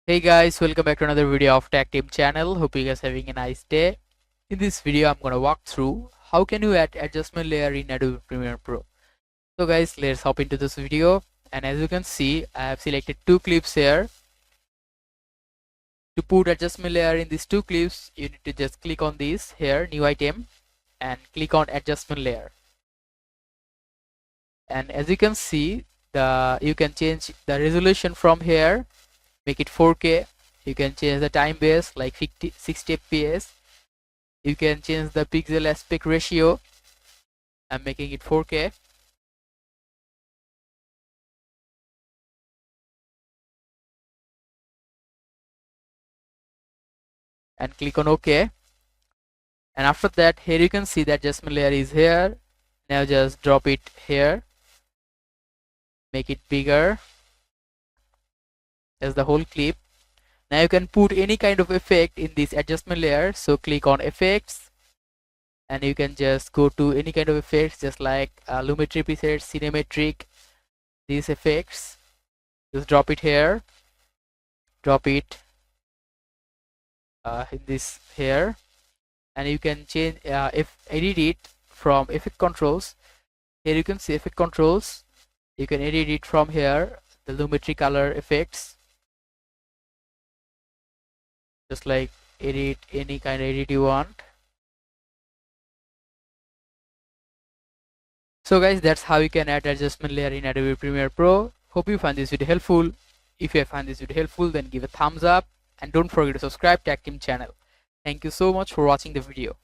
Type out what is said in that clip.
Hey guys, welcome back to another video of Tactim channel. Hope you guys are having a nice day. In this video, I'm gonna walk through how can you add adjustment layer in Adobe Premiere Pro. So guys, let's hop into this video. And as you can see, I have selected two clips here. To put adjustment layer in these two clips, you need to just click on this here, new item, and click on adjustment layer. And as you can see, you can change the resolution from here, make it 4K. You can change the time base like 60 fps. You can change the pixel aspect ratio. I'm making it 4K. And click on OK. And after that, here you can see the adjustment layer is here. Now just drop it here, make it bigger as the whole clip. Now you can put any kind of effect in this adjustment layer. So click on effects, and you can just go to any kind of effects, just like lumetri preset, cinematic, these effects. Just drop it here, drop it in this here, and you can change edit it from effect controls. Here you can see effect controls. You can edit it from here, the lumetri color effects, just like edit any kind of edit you want. So guys, that's how you can add adjustment layer in Adobe Premiere Pro. Hope you find this video helpful. If you find this video helpful, then give a thumbs up and don't forget to subscribe to Tactim channel. Thank you so much for watching the video.